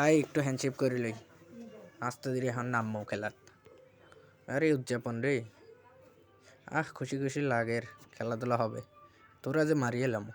আয় একটু হ্যান্ডশেক করে লই, আস্তে ধীরে এখন নামবো খেলার। আরে উদযাপন রে, খুশি খুশি লাগের, খেলাধুলা হবে। তোরা যে মারি এলাম,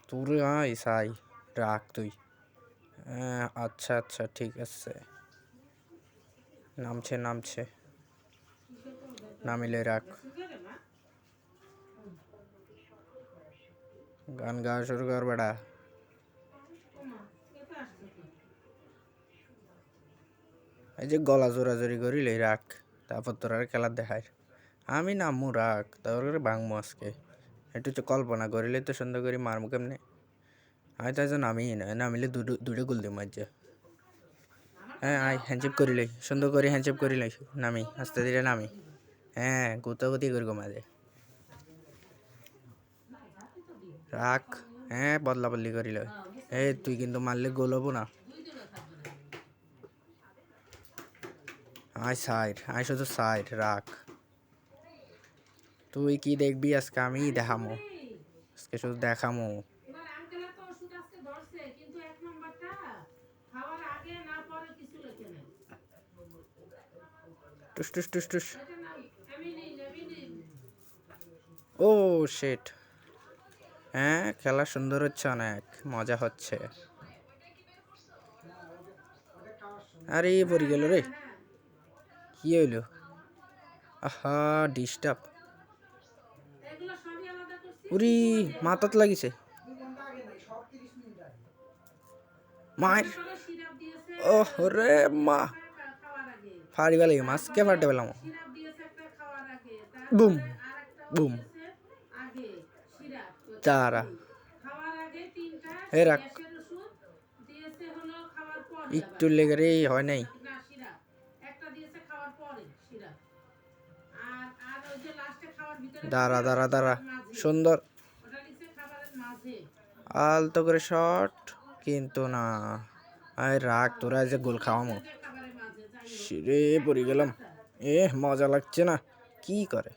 তোর আয় সাই, রাখ তুই। আচ্ছা আচ্ছা ঠিক আছে, নামছে নামছে, নামিলে রাখ। গান গাওয়া শুরু কর বেড়া। এই যে গলা জোরাজোরি করিলে রাখ, তারপর তোর খেলা দেখায়। আমি নামু রাখ, তারপরে ভাঙমু আজকে। একটু তো কল্পনা করিলে তো সুন্দর করে মারমু কেমনে। আমি তাই যে নামি না, নামিলে দুটো গোল দিই মাঝে। হ্যাঁ আয় হ্যান্ডশেক করিলে, সুন্দর করে হ্যান্ডশেক করিলে নামি, আস্তে ধীরে নামি। হ্যাঁ গুতাগুতি করবো মাঝে, রাখ। হ্যাঁ বদলা বদলি করিলে। তুই কিন্তু মারলে গোল হবো না। আয় সাইড, আয় শুধু সাইড রাখ। তুই কি দেখবি আজকে, আমি দেখামো আজকে, শুধু দেখামো। টুস টুস টুস টুস। ও শেট। হ্যাঁ খেলা সুন্দর হচ্ছে, অনেক মজা হচ্ছে। আরে পড়ে গেল রে, কি হইল? আহা ডিস্টার্ব। উরি মাথাত লাগিছে, মার। ওহ রে মা, ফাড়িবা লাগে, মাছকে ফাটে পেলাম। বুম বুম, তারা রাখ, একটু লেগে রে, হয় নাই। দাঁড়া দাঁড়া দাঁড়া, সুন্দর আলতো করে শট, কিন্তু না। আয় রাখ, তোরা যে গোল খাওয়ামো। রে পড়ে গেলাম, মজা লাগছে না, কি করে।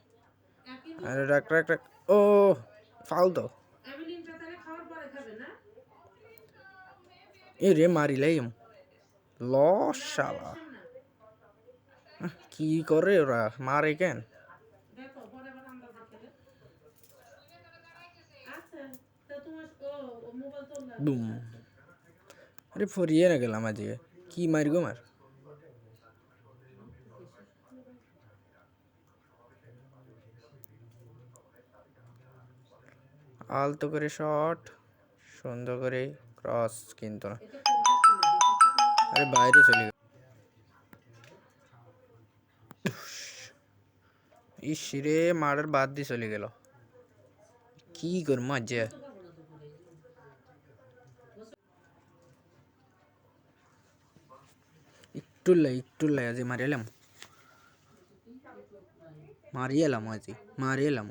আরে রাখ রাখ রাখ, ও ফাউল তো। রে মারিলাই লস শালা। কি করে ওরা, মারে কেন? বুম, আরে ফরিয়ে না গেলাম আজকে, কি মারি গো মার। আলতো করে শট, সুন্দর করে ক্রস, কিন্তু না। আরে বাইরে চলে গেল। ইস রে, মারার বাদ দিয়ে চলে গেল, কি করবো আজ। একটু লাই আজ মারি এলাম, মারি এলাম।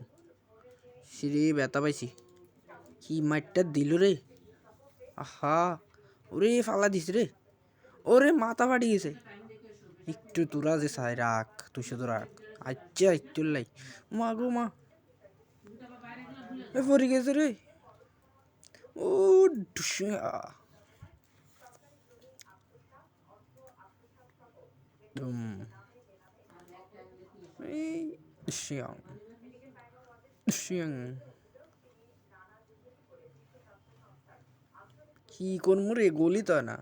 সিঁড়ি ব্যথা পাইছি, কি মাইটটা দিল রে। আহা, ওরে ফালা দিস রে, ওরে মাথা ফাটি গেছে। একটু তোরা যে চাই রাখ, তুই শুধু রাখ। আচ্ছা একটু লাই, মা গো মা, পড়ে গেছে রে। ও ডুসিয়া, ডুসিয়া ডুসিয়া, কি করবো রে, গোলই তো না।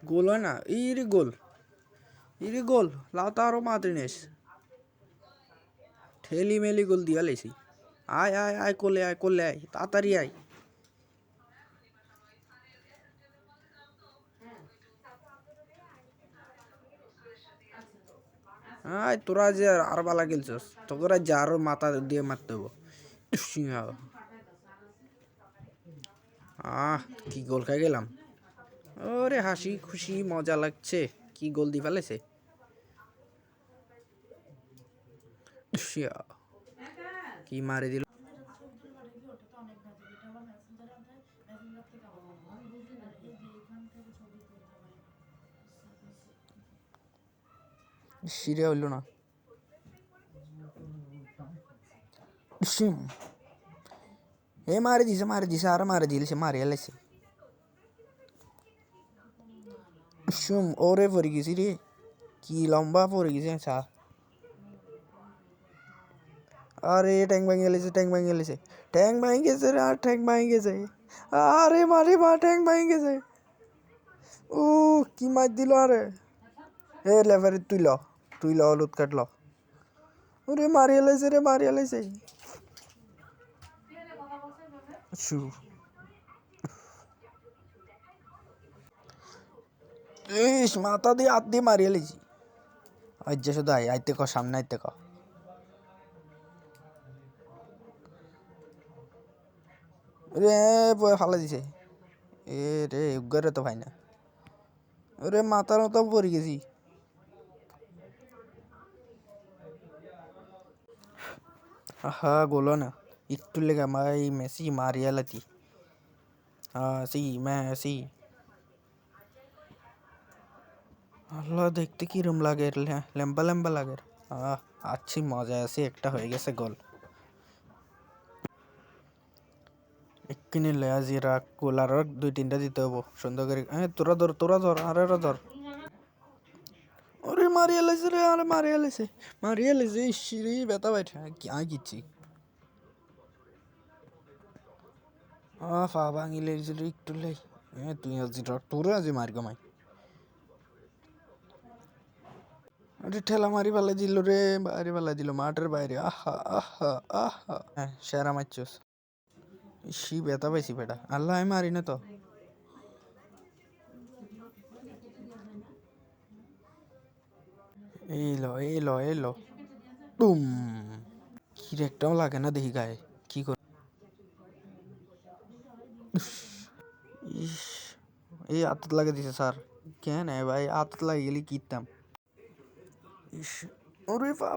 গোল হয় না, ইরে গোল, ইরে গোল, লাউতারও মাদ্রিনেস ঠেলি মেলি গোল দিয়া লাইছি। আয় আয় আয়, কোলে আয়, কোলে আয়, তাড়াতাড়ি আয়। আয় তোরা যে আর বালা গেলছস, তোরা যে আরো মাথা দিয়ে মারতে হবো। কি গোল খাই গেলাম। ওরে হাসি খুশি মজা লাগছে, কি গোল দি ফেলেছে। কি মারে দিল। সিরে হইল না। এ মারে দিছে আর মারে দিলছে মারিয়া লাইছে শুম ওরে পড়ে গেছি রে কি লম্বা পড়ে গেছে চা আরে ট্যাং ভাঙে গেছে ট্যাং ভাঙে গেছে রে আর ট্যাং ভাঙে গেছে আরে মারে মা ট্যাং ভাঙে গেছে ও কি মার দিল আরে এ লেভারে তুই ল হলুদ কাট ল ওরে মারিয়া লাইছে শু ইস মাথা দিয়ে হাত দিয়ে মারিয়া লাইছি আজ শুধু আইতে ক সামনে আইতে ক রে ফালা দিছে এ রে উগারে তো ভাই না ওরে মাথার মতো পড়ে গেছি আহা গোলো না একটু লেগে মাই মেসি মারিয়া লাতি সি মেসি আল্লাহ দেখতে কিরম লাগে ল্যাম্বা ল্যাম্বা লাগে আচ্ছি মজা আছে একটা হয়ে গেছে গোল এক্ষুনি লেয়া জিরা গোল আর 2-3টা দিতে হবো সুন্দর করে তোরা ধর আরে ধর ওরে মারিয়া লাইছে রে আরে মারিয়া লাইছে ইসিরি ব্যথা বাইঠা কিচ্ছি ফা ভাঙি লেগেছে রে একটু লাই তুই আজি তোরে আজি মারি কমাই আরে ঠেলা মারি ফেলাই দিল মাঠের বাইরে হ্যাঁ সেরা মারছস ইসি ব্যথা পাইছি বেটা আল্লাহ আমি মারি না তো এলো টুম কি একটাও লাগে না দেখি গায়ে কি করে ইস এই আতত লাগে দিছে স্যার কেন ভাই আতত লাগে গেলে কিতাম ইস ওরে পা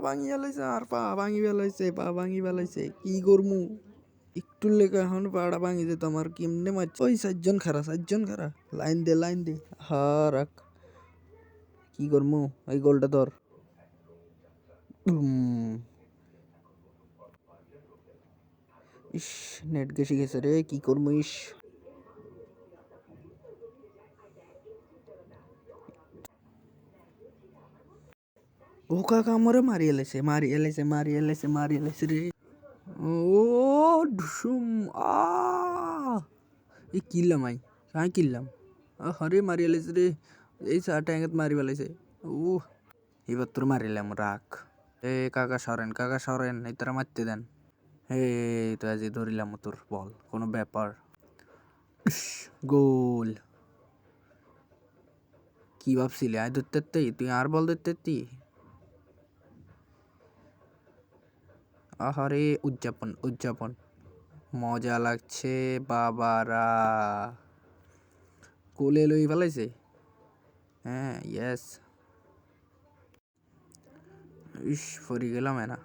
ভাঙি বেলাইছে কি করমু একটু লেগে এখন পাড়া ভাঙি যেত আমার কেমনে মারছে ওই 4জন খারা লাইন দে হা রাখ কি করমু এই গোলটা ধর ইস নেট গেছে রে কি করমু ইস ও কাকা আমারে মারিয়া লাইছে রে ও ঢুসুম এই কিনলাম কিনলাম হরে মারিয়া লাইছে রে এই চার ট্যাঙ্গত মারি পেলাইছে ও এবার তোর মারিলাম রাখ এ কাকা সরেন এই তারা মারতে দেন তো আজ ধরিলাম তোর বল কোনো ব্যাপার গোল কি ভাবছিলি আয় ধরতে তুই আর বল ধরতে আহারে উদযাপন মজা লাগছে বাবারা কোলে লই ফেলাইছে হ্যাঁ ইয়েস ইস ফরি গেলাম না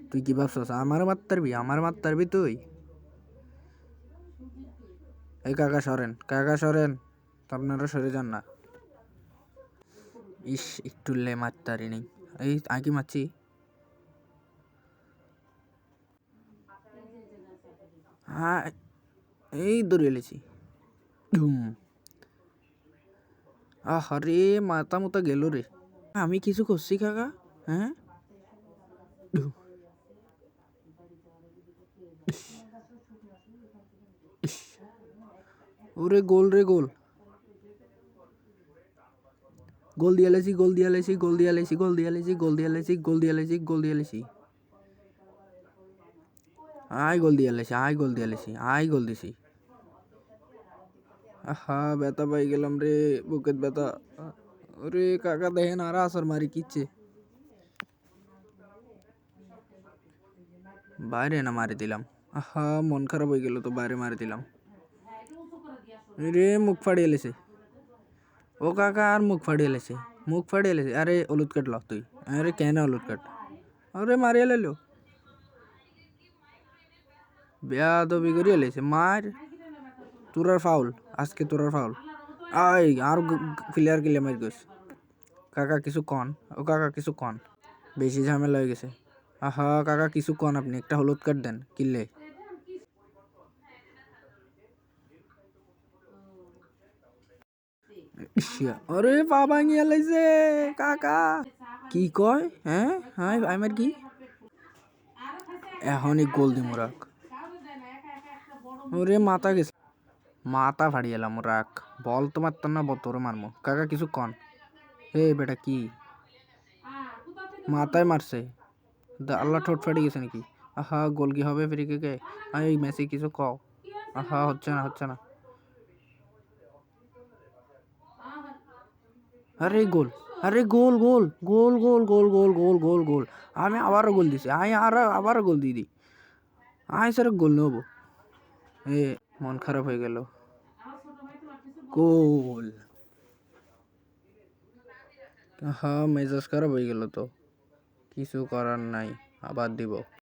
তুই কি ভাবছস আমার মারতারবি তুই এই কাকা সরেন আপনারা সরে যান না ইস একটু লে মারতারি নেই এই আঁকি মারছি হ্যাঁ এই দৌড়ে এলেছি আরে মাথা মতো গেল রে আমি কিছু করছি কাকা হ্যাঁ ওরে গোল গোল দিয়ে লেছি আয় গোল দিছি আহা ব্যথা পাই গেলাম রে বুকের ব্যথা ওরে কাকা দেখেন আর আসর মারি কিচ্ছে বাইরে না মারি দিলাম আহা মন খারাপ হয়ে গেল তো বাইরে মারি দিলাম রে মুখ ফাড়িয়ে লেছে ও কাকা আর মুখ ফাড়িয়ে লেছে আরে হলুদ কাট ল তুই আরে কেন হলুদ কাট আরে মারিয়ে লেলো বেয়াদবি করিয়ে লেছে মার তোরার ফাউল আয় আর ক্লিয়ার মারি গেছ কাকা কিছু কন বেশি ঝামেলা হয়ে গেছে আহা কাকা কিছু কন আপনি একটা হলুদ কাট দেন কিনলে আরে পা ভাঙিয়া লাইছে কাকা। কি কয়? হ্যাঁ হ্যাঁ আমার কি এখনই গোল দিমু রাখ। ওরে মাথা গেছে, মাথা ফাড়ি এলাম রাখ। বল তো মারতাম না, তোরে মারমো। কাকা কিছু কন। হে বেটা কি মাথায় মারছে? আল্লাহ ঠোঁট ফাটি গেছে নাকি? আহা গোল কি হবে ফ্রি কিকে? এই মেসি কিছু কও। আহা হচ্ছে না হচ্ছে না। আরে গোল, আরে গোল গোল গোল গোল গোল গোল গোল গোল গোল। আমি আবারও গোল দিছি, আমি আবারও গোল দিয়ে দিই। আমি স্যার গোল নেবো। এ মন খারাপ হয়ে গেল। গোল। হ্যাঁ মেজাজ খারাপ হয়ে গেল তো, কিছু করার নাই, আবার দিব।